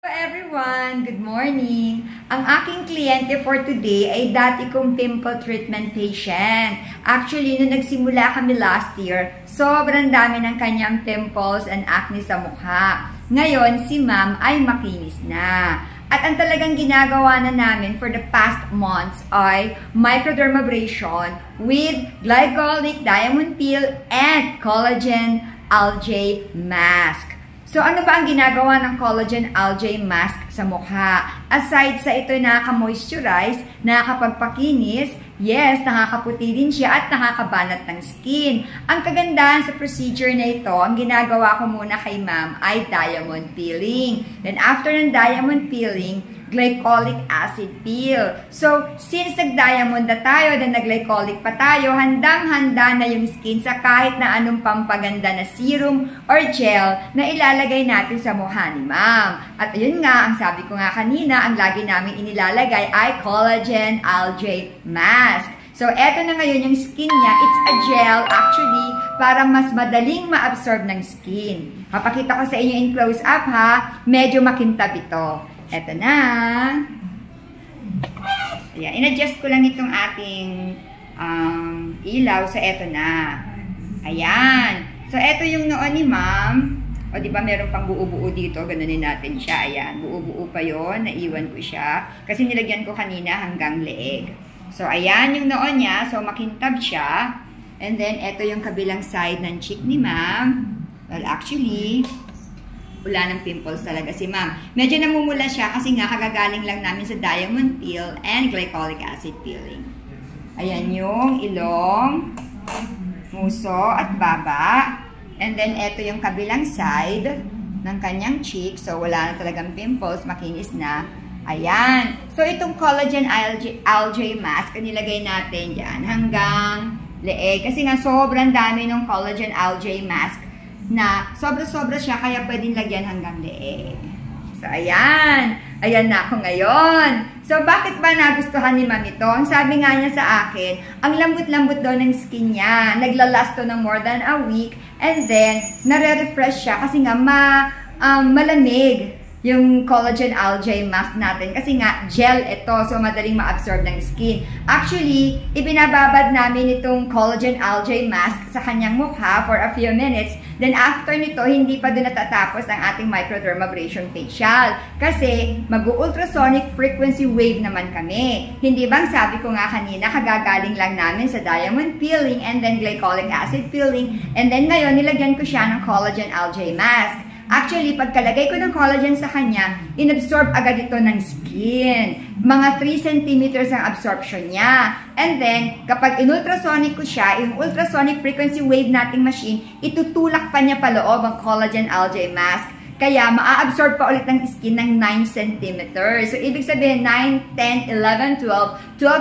Hello everyone! Good morning! Ang aking kliyente for today ay dati kong pimple treatment patient. Actually, nung nagsimula kami last year, sobrang dami ng kanyang pimples and acne sa mukha. Ngayon, si ma'am ay makinis na. At ang talagang ginagawa na namin for the past months ay microdermabrasion with glycolic diamond peel and collagen algae mask. So, ano ba ang ginagawa ng collagen algae mask sa mukha? Aside sa ito nakaka-moisturize, nakakapagpakinis, yes, nakakaputi din siya at nakakabanat ng skin. Ang kagandahan sa procedure na ito, ang ginagawa ko muna kay ma'am ay diamond peeling. Then after ng diamond peeling, glycolic acid peel. So, since nag-diamond na tayo, then nag-glycolic pa tayo, handang-handa na yung skin sa kahit na anong pampaganda na serum or gel na ilalagay natin sa mukha ni ma'am. At yun nga, ang sabi ko nga kanina, ang lagi namin inilalagay ay collagen algae mask. So, eto na ngayon yung skin niya. It's a gel actually para mas madaling ma-absorb ng skin. Papakita ko sa inyo in close-up ha. Medyo makintab ito. Eto na. Ayan, in-adjust ko lang itong ating ilaw. So, eto na. Ayan. So, eto yung noon ni ma'am. O, di ba meron pang buo-buo dito. Ganunin natin siya. Ayan, buo-buo pa yon. Naiwan ko siya. Kasi nilagyan ko kanina hanggang leeg. So, ayan yung noon niya. So, makintab siya. And then, eto yung kabilang side ng cheek ni ma'am. Well, actually, wala ng pimples talaga si ma'am. Medyo namumula siya kasi nga kagagaling lang namin sa diamond peel and glycolic acid peeling. Ayan yung ilong, muso at baba. And then, eto yung kabilang side ng kanyang cheek. So, wala na talagang pimples, makinis na. Ayan. So, itong collagen algae mask, nilagay natin yan hanggang leeg. Kasi nga, sobrang dami ng collagen algae mask na sobra-sobra siya, kaya pwedeng lagyan hanggang leeg. So, ayan. Ayan na ako ngayon. So, bakit ba nagustuhan ni ma'am ito? Ang sabi nga niya sa akin, ang lambot-lambot daw ng skin niya. Naglalast to ng more than a week. And then, nare-refresh siya kasi nga malamig yung collagen algae mask natin. Kasi nga, gel ito. So, madaling ma-absorb ng skin. Actually, ibinababad namin itong collagen algae mask sa kanyang mukha for a few minutes. Then, after nito, hindi pa doon natatapos ang ating microdermabrasion facial. Kasi, mag-ultrasonic frequency wave naman kami. Hindi bang sabi ko nga kanina, kagagaling lang namin sa diamond peeling and then glycolic acid peeling. And then, ngayon, nilagyan ko siya ng collagen algae mask. Actually, pagkalagay ko ng collagen sa kanya, inabsorb agad ito ng skin. Mga 3 cm ang absorption niya. And then, kapag in-ultrasonic ko siya, yung ultrasonic frequency wave nating machine, itutulak pa niya paloob ang collagen algae mask. Kaya, maa-absorb pa ulit ng skin ng 9 cm. So, ibig sabihin, 9, 10, 11, 12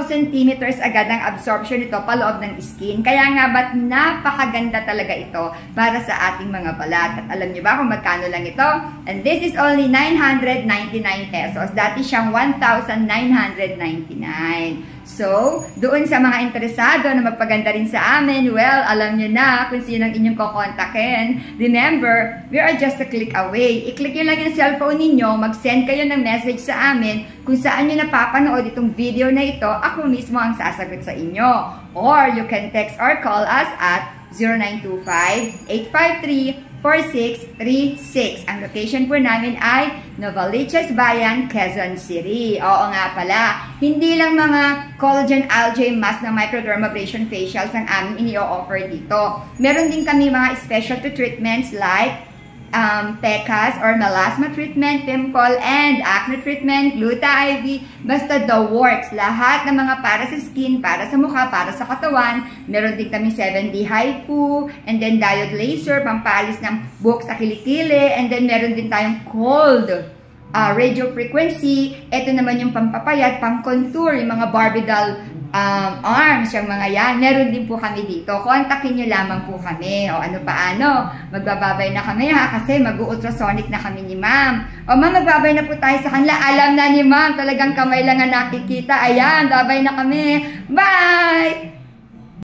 cm agad ang absorption nito paloob ng skin. Kaya nga, ba't napakaganda talaga ito para sa ating mga balat. At alam niyo ba kung magkano lang ito? And this is only 999 pesos. Dati siyang 1,999. So, doon sa mga interesado na magpaganda rin sa amin, well, alam nyo na kung sino ang inyong kukontakin. Remember, we are just a click away. I-click nyo lang yung cellphone ninyo, mag-send kayo ng message sa amin kung saan nyo napapanood itong video na ito, ako mismo ang sasagot sa inyo. Or, you can text or call us at 0925-853-4636. Ang location po namin ay Novaliches Bayan, Quezon City. Oo nga pala, hindi lang mga collagen algae mask na microdermabrasion facials ang aming ini-offer dito. Meron din kami mga specialty treatments like pecas or melasma treatment, pimple and acne treatment, gluta IV, basta the works. Lahat ng mga para sa skin, para sa mukha, para sa katawan. Meron din kami 7D HIFU, and then diode laser, pampaalis ng buhok sa kilikili, and then meron din tayong cold radio frequency. Ito naman yung pampapayat, pang-contour, yung mga Barbie doll arms, yung mga yan. Meron din po kami dito. Kontakin nyo lamang po kami. O ano paano, magbababay na kami ha, kasi mag-ultrasonic na kami ni ma'am. O ma'am, magbabay na po tayo sa kanila. Alam na ni ma'am, talagang kamay lang ang nakikita. Ayan, babay na kami. Bye!